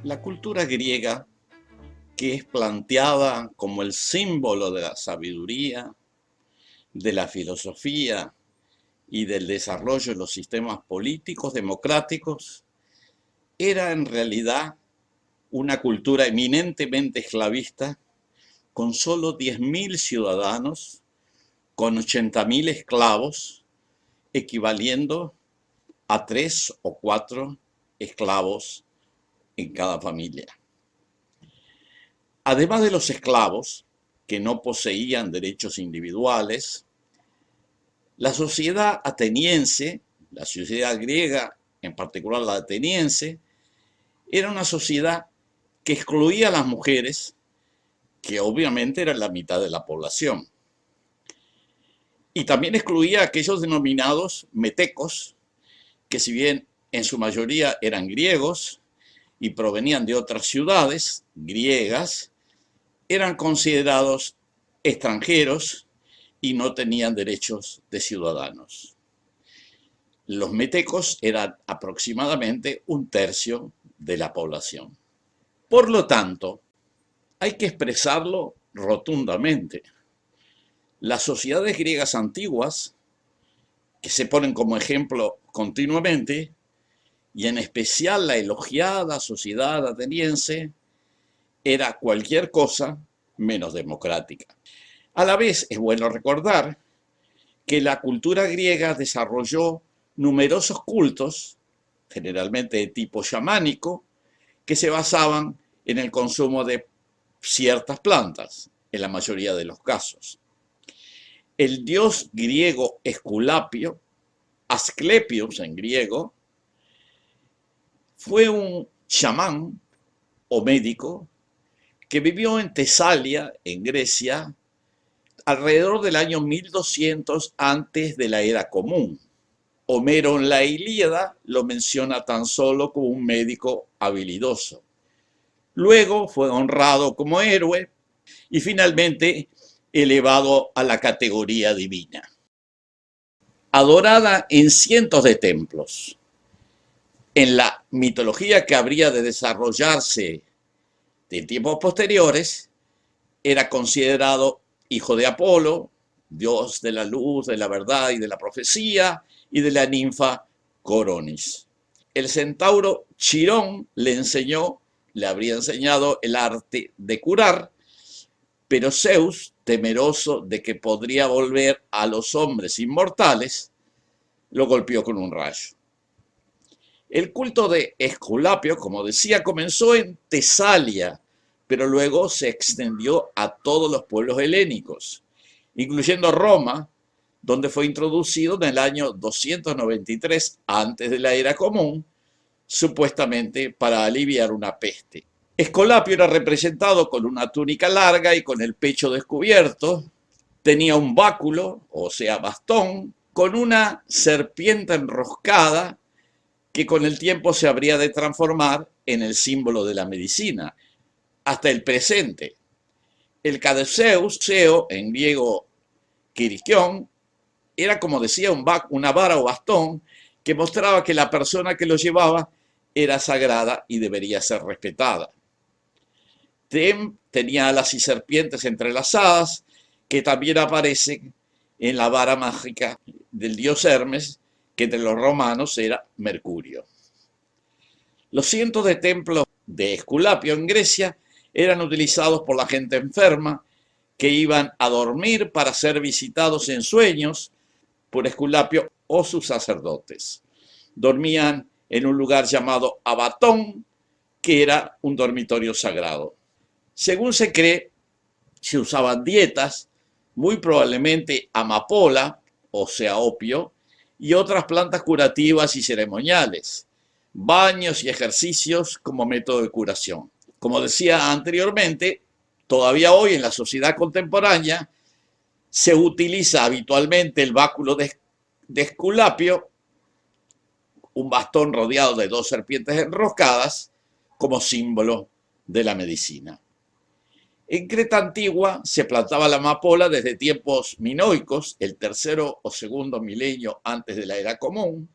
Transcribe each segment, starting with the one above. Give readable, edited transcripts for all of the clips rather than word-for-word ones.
La cultura griega, que es planteada como el símbolo de la sabiduría, de la filosofía y del desarrollo de los sistemas políticos democráticos, era en realidad una cultura eminentemente esclavista, con solo 10.000 ciudadanos, con 80.000 esclavos, equivaliendo a 3 o 4 esclavos en cada familia. Además de los esclavos, que no poseían derechos individuales, la sociedad ateniense, la sociedad griega, en particular la ateniense, era una sociedad que excluía a las mujeres, que obviamente eran la mitad de la población. Y también excluía a aquellos denominados metecos, que si bien en su mayoría eran griegos y provenían de otras ciudades griegas, eran considerados extranjeros y no tenían derechos de ciudadanos. Los metecos eran aproximadamente 1/3 de la población. Por lo tanto, hay que expresarlo rotundamente. Las sociedades griegas antiguas, que se ponen como ejemplo continuamente, y en especial la elogiada sociedad ateniense, era cualquier cosa menos democrática. A la vez, es bueno recordar que la cultura griega desarrolló numerosos cultos, generalmente de tipo chamánico, que se basaban en el consumo de ciertas plantas, en la mayoría de los casos. El dios griego Esculapio, Asclepios en griego, fue un chamán o médico que vivió en Tesalia, en Grecia, alrededor del año 1200 antes de la era común. Homero en la Ilíada lo menciona tan solo como un médico habilidoso. Luego fue honrado como héroe y finalmente elevado a la categoría divina. Adorada en cientos de templos, en la mitología que habría de desarrollarse en tiempos posteriores, era considerado hijo de Apolo, dios de la luz, de la verdad y de la profecía, y de la ninfa Coronis. El centauro Chirón le habría enseñado el arte de curar, pero Zeus, temeroso de que podría volver a los hombres inmortales, lo golpeó con un rayo. El culto de Esculapio, como decía, comenzó en Tesalia, pero luego se extendió a todos los pueblos helénicos, incluyendo Roma, donde fue introducido en el año 293 antes de la era común, supuestamente para aliviar una peste. Esculapio era representado con una túnica larga y con el pecho descubierto, tenía un báculo, o sea, bastón, con una serpiente enroscada que con el tiempo se habría de transformar en el símbolo de la medicina, hasta el presente. El caduceus, en griego kirikion, era, como decía, una vara o bastón que mostraba que la persona que lo llevaba era sagrada y debería ser respetada. Tenía alas y serpientes entrelazadas, que también aparecen en la vara mágica del dios Hermes, que entre los romanos era Mercurio. Los cientos de templos de Esculapio en Grecia eran utilizados por la gente enferma que iban a dormir para ser visitados en sueños por Esculapio o sus sacerdotes. Dormían en un lugar llamado Abatón, que era un dormitorio sagrado. Según se cree, se usaban dietas, muy probablemente amapola, o sea, opio, y otras plantas curativas y ceremoniales, baños y ejercicios como método de curación. Como decía anteriormente, todavía hoy en la sociedad contemporánea se utiliza habitualmente el báculo de Esculapio, un bastón rodeado de 2 serpientes enroscadas, como símbolo de la medicina. En Creta antigua se plantaba la amapola desde tiempos minoicos, el 3.º o 2.º milenio antes de la era común,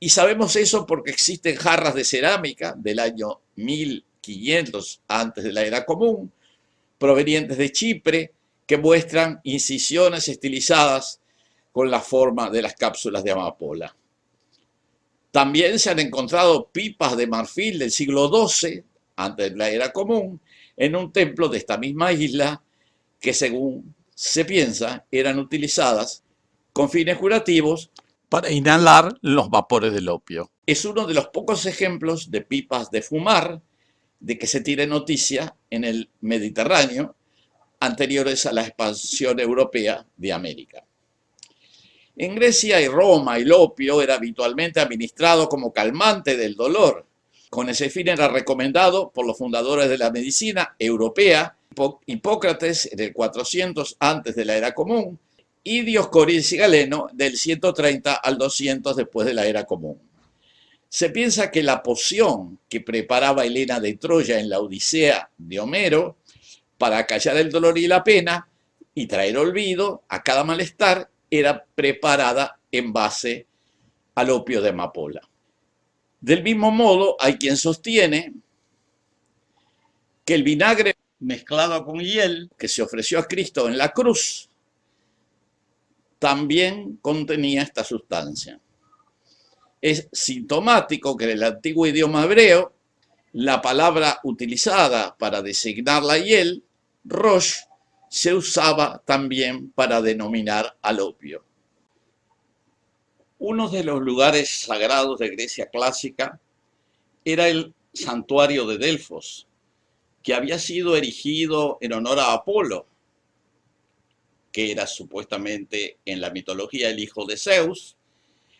Y sabemos eso porque existen jarras de cerámica del año 1500 antes de la era común, provenientes de Chipre, que muestran incisiones estilizadas con la forma de las cápsulas de amapola. También se han encontrado pipas de marfil del siglo XII, antes de la era común, en un templo de esta misma isla, que según se piensa eran utilizadas con fines curativos para inhalar los vapores del opio. Es uno de los pocos ejemplos de pipas de fumar de que se tiene noticia en el Mediterráneo anteriores a la expansión europea de América. En Grecia y Roma el opio era habitualmente administrado como calmante del dolor. Con ese fin era recomendado por los fundadores de la medicina europea, Hipócrates en el 400 antes de la era común y Dioscoris y Galeno del 130 al 200 después de la era común. Se piensa que la poción que preparaba Helena de Troya en la Odisea de Homero para callar el dolor y la pena y traer olvido a cada malestar era preparada en base al opio de amapola. Del mismo modo, hay quien sostiene que el vinagre mezclado con hiel que se ofreció a Cristo en la cruz también contenía esta sustancia. Es sintomático que en el antiguo idioma hebreo la palabra utilizada para designar la hiel, rosh, se usaba también para denominar al opio. Uno de los lugares sagrados de Grecia clásica era el santuario de Delfos, que había sido erigido en honor a Apolo, que era supuestamente en la mitología el hijo de Zeus,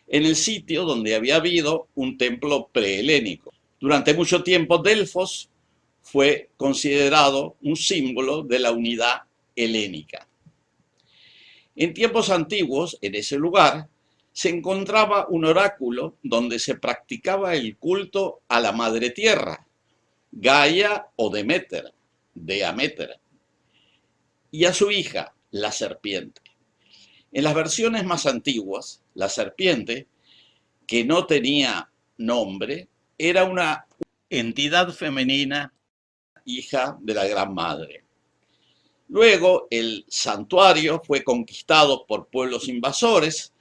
en el sitio donde había habido un templo prehelénico. Durante mucho tiempo Delfos fue considerado un símbolo de la unidad helénica. En tiempos antiguos, en ese lugar, se encontraba un oráculo donde se practicaba el culto a la madre tierra, Gaia o Deméter, y a su hija, la serpiente. En las versiones más antiguas, la serpiente, que no tenía nombre, era una entidad femenina, hija de la Gran Madre. Luego, el santuario fue conquistado por pueblos invasores,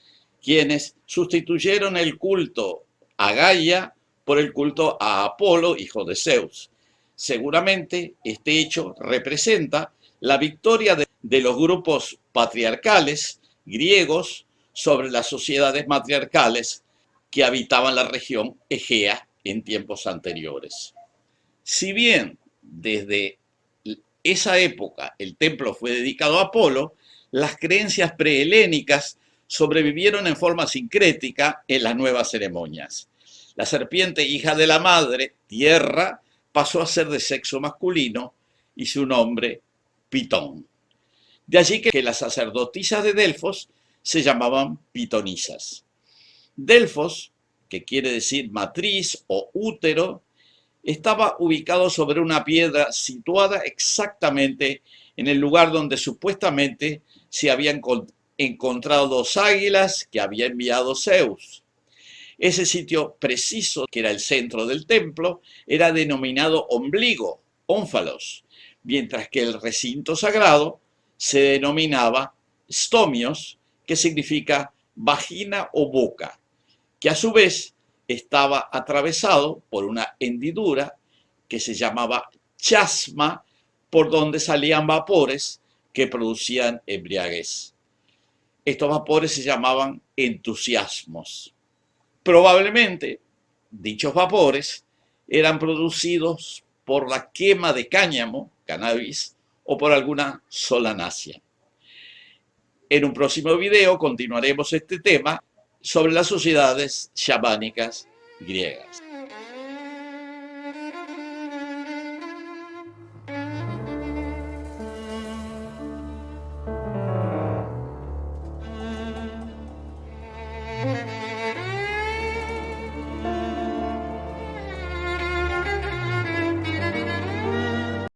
quienes sustituyeron el culto a Gaia por el culto a Apolo, hijo de Zeus. Seguramente este hecho representa la victoria de los grupos patriarcales griegos sobre las sociedades matriarcales que habitaban la región Egea en tiempos anteriores. Si bien desde esa época el templo fue dedicado a Apolo, las creencias prehelénicas sobrevivieron en forma sincrética en las nuevas ceremonias. La serpiente, hija de la madre tierra, pasó a ser de sexo masculino y su nombre Pitón. De allí que las sacerdotisas de Delfos se llamaban pitonisas. Delfos, que quiere decir matriz o útero, estaba ubicado sobre una piedra situada exactamente en el lugar donde supuestamente se habían encontrado dos águilas que había enviado Zeus. Ese sitio preciso, que era el centro del templo, era denominado ombligo, ónfalos, mientras que el recinto sagrado se denominaba stomios, que significa vagina o boca, que a su vez estaba atravesado por una hendidura que se llamaba chasma, por donde salían vapores que producían embriaguez. Estos vapores se llamaban entusiasmos. Probablemente dichos vapores eran producidos por la quema de cáñamo, cannabis, o por alguna solanácea. En un próximo video continuaremos este tema sobre las sociedades chamánicas griegas.